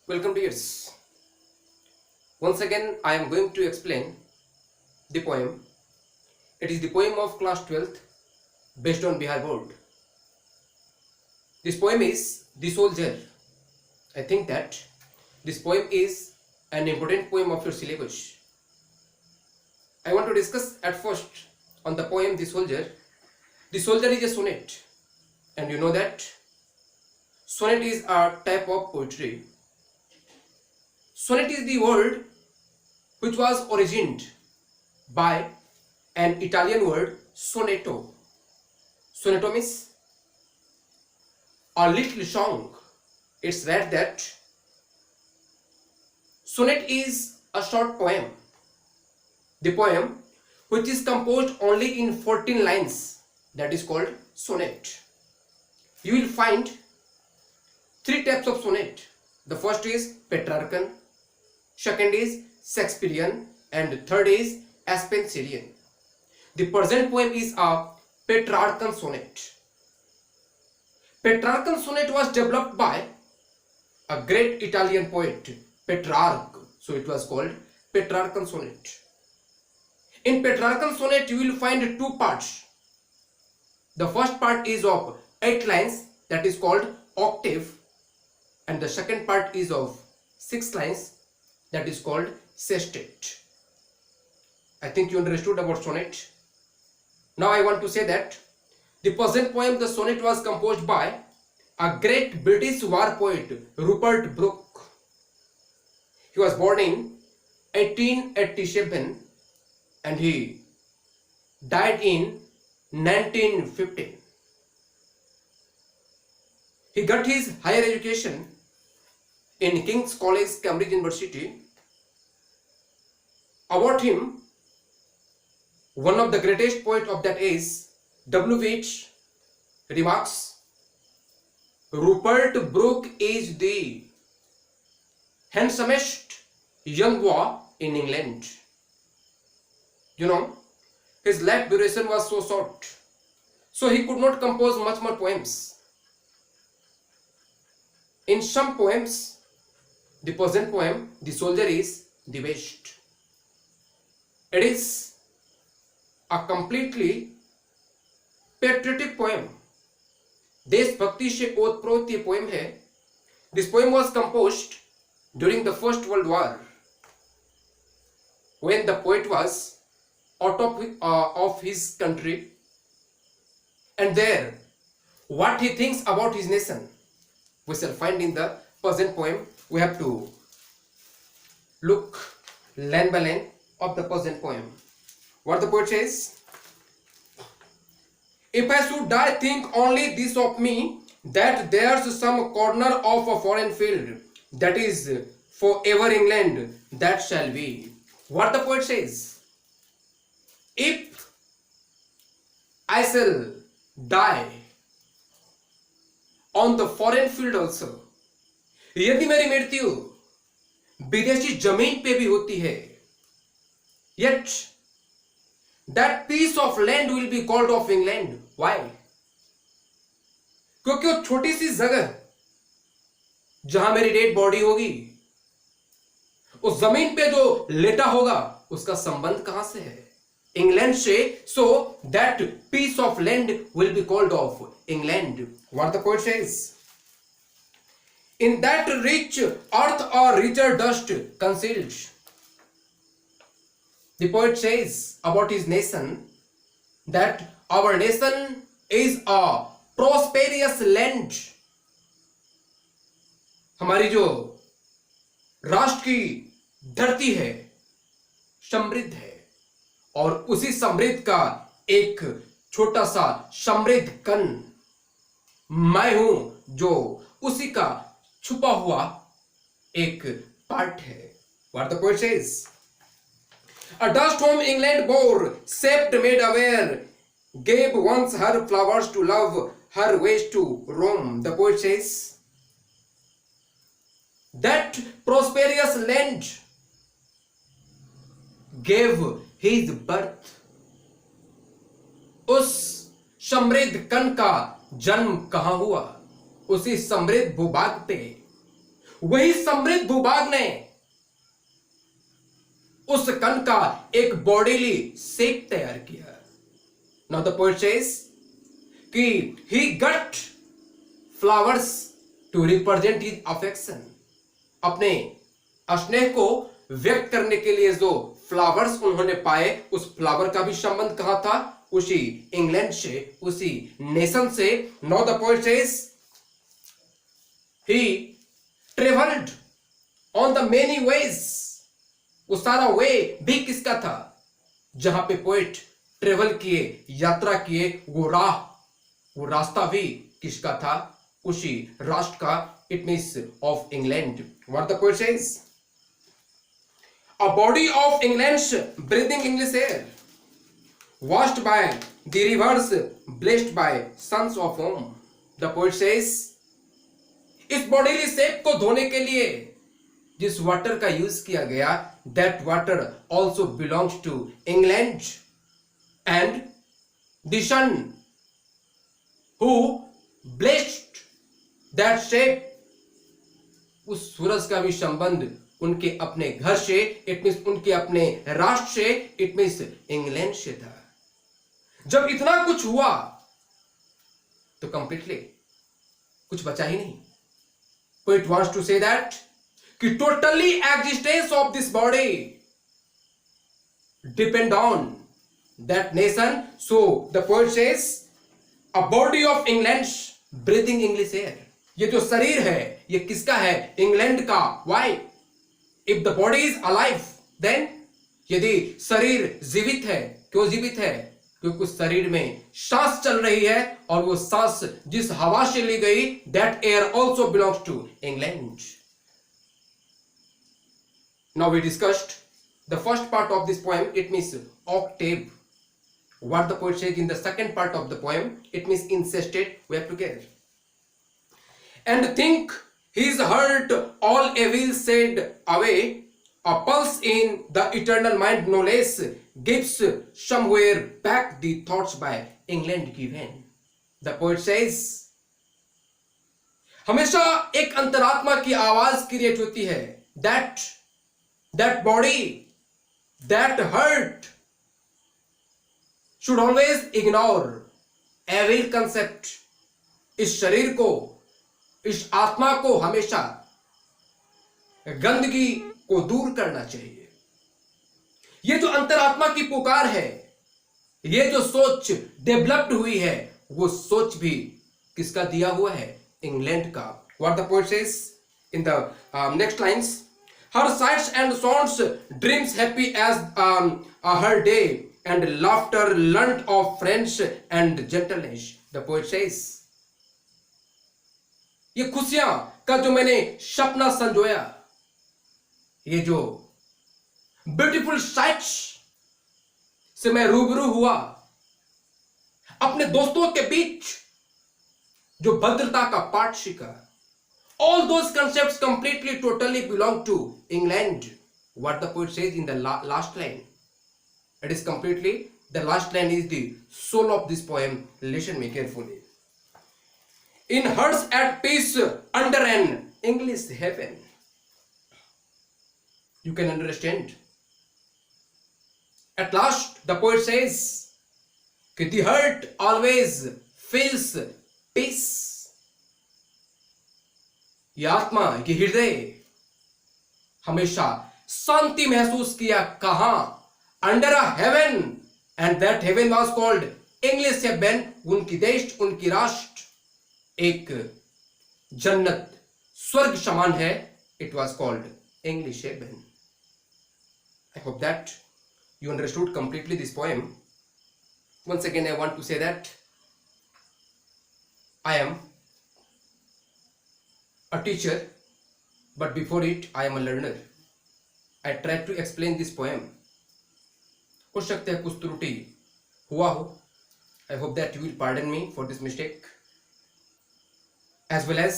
Welcome dears. Once again I am going to explain the poem. It is the poem of class 12th based on Bihar board. This poem is The Soldier. I think that this poem is an important poem of your syllabus. I want to discuss at first on the poem The Soldier. The Soldier is a sonnet, and you know that sonnet is a type of poetry. Sonnet is the word which was originated by an Italian word sonetto. Sonetto means a little song. It's read that sonnet is a short poem. The poem which is composed only in 14 lines, that is called sonnet. You will find three types of sonnet. The first is Petrarchan, second is Shakespearean, and third is Spenserian. The present poem is a Petrarchan sonnet. Petrarchan sonnet was developed by a great Italian poet, Petrarch. So it was called Petrarchan sonnet. In Petrarchan sonnet you will find two parts. The first part is of 8 lines, that is called octave, and the second part is of 6 lines, that is called sestet. I think you understood about sonnet. Now I want to say that the present poem, the sonnet, was composed by a great British war poet, Rupert Brooke. He was born in 1887 and he died in 1915. He got his higher education in King's College, Cambridge University. About him, one of the greatest poets of that age, W.H. remarks, Rupert Brooke is the handsomest young boy in England. You know, his life duration was so short, so he could not compose much more poems. In some poems, the present poem, The Soldier, is the best. It is a completely patriotic poem. देशभक्ति से ओतप्रोत ये poem है. This poem was composed during the First World War, when the poet was out of his country, and there what he thinks about his nation we shall find in the present poem. We have to look line by line of the present poem. What the poet says: if I should die, think only this of me, that there's some corner of a foreign field that is forever England, that shall be. What the poet says: if I shall die on the foreign field also, यदि मेरी मृत्यु विदेशी जमीन पे भी होती है, yet that piece of land will be called of England. Why? क्योंकि वो छोटी सी जगह जहां मेरी डेड बॉडी होगी, उस जमीन पे जो लेटा होगा, उसका संबंध कहां से है? इंग्लैंड से. So that piece of land will be called of England. What the poet says: in that rich earth a richer dust concealed. The poet says about his nation that our nation is a prosperous land. हमारी जो राष्ट्र की धरती है समृद्ध है, और उसी समृद्ध का एक छोटा सा समृद्ध कण मैं हूं, जो उसी का छुपा हुआ एक पार्ट है. What the poet says: a dust whom England bore, shaped, made aware, gave once her flowers to love, her ways to roam. The poet says that prosperous land gave his birth. उस समृद्ध कण का जन्म कहां हुआ? उसी समृद्ध भूभाग पे. वही समृद्ध भूभाग ने उस कण का एक बॉडीली शेप तैयार किया। नाउ द पोएट सेज कि he got flowers to represent his affection, अपने स्नेह को व्यक्त करने के लिए जो फ्लावर्स उन्होंने पाए, उस फ्लावर का भी संबंध कहां था? उसी इंग्लैंड से, उसी नेशन से। Now the poet says he travelled on the many ways, वो सारा वे भी किसका था? जहां पे पोएट ट्रेवल किए, यात्रा किए, वो राह, वो रास्ता भी किसका था? उसी राष्ट्र का। It means of England. What the poet says, a body of England's breathing English air, washed by the rivers, blessed by sons of home. The poet says, इस बॉडीली शेप को धोने के लिए जिस वाटर का यूज किया गया, that water also belongs to England, and the sun who blessed that shape, उस सूरज का भी संबंध उनके अपने घर से, इट मीन्स उनके अपने राष्ट्र से, इट मीन्स इंग्लैंड से था। जब इतना कुछ हुआ तो कंप्लीटली कुछ बचा ही नहीं। Poet wants to say that कि totally existence of this body depend on that nation. So the poet says a body of England breathing English air, ये जो शरीर है ये किसका है? इंग्लैंड का। Why? If the body is alive, then यदि शरीर जीवित है, क्यों जीवित है? क्योंकि उस शरीर में सांस चल रही है, और वो सांस जिस हवा से ली गई, that air also belongs to England. Now we discussed the first part of this poem. It means octave. What the poet says in the second part of the poem, it means incested. We have to get. And think his hurt all evil said away, a pulse in the eternal mind no less, gives somewhere back the thoughts by England given. The poet says, हमेशा एक अंतरात्मा की आवाज create होती है, that body, that hurt should always ignore evil concept. इस शरीर को, इस आत्मा को हमेशा गंदगी को दूर करना चाहिए। ये जो अंतरात्मा की पुकार है, ये जो सोच डेवलप्ड हुई है, वो सोच भी किसका दिया हुआ है? इंग्लैंड का। What the poet says in the next lines, her sights and sounds dreams happy as her day and laughter learnt of friends and gentleness. The poet says, ये खुशियां का जो मैंने सपना संजोया, ये जो ब्यूटीफुल साइट्स से मैं रूबरू हुआ, अपने दोस्तों के बीच जो भद्रता का पाठ सीखा, all those concepts completely totally belong to England. What the poet says in the last line, it is completely the last line is the soul of this poem. Listen me carefully. In hearts at peace under an English heaven. You can understand. At last, the poet says, that the heart always feels peace. ये आत्मा, ये हृदय हमेशा शांति महसूस किया। कहां? Under a heaven, and that heaven was called English heaven. उनकी देश, उनकी राष्ट्र एक जन्नत, स्वर्ग समान है। It was called English heaven. I hope that you understood completely this poem. Once again I want to say that I am a teacher, but before it I am a learner. I try to explain this poem. हो सकता है कुछ त्रुटि हुआ हो। I hope that you will pardon me for this mistake. As well as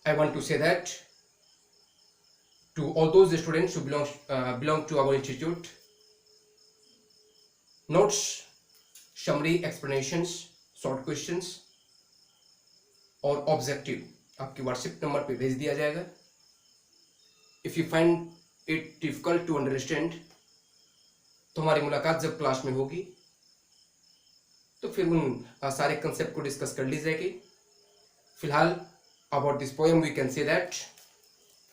I want to say that to all those students who belong to our institute, notes, summary explanations, short questions or objective आपके WhatsApp number पे भेज दिया जाएगा। If you find it difficult to understand, तो हमारी मुलाकात जब class में होगी तो फिर उन सारे कंसेप्ट को डिस्कस कर ली जाएगी। फिलहाल about this poem we can say that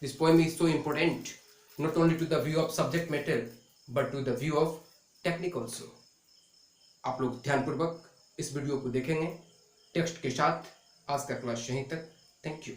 this poem is so important not only to the view of subject matter but to the view of technique also. आप लोग ध्यानपूर्वक इस वीडियो को देखेंगे टेक्स्ट के साथ। आज का क्लास यहीं तक। Thank you.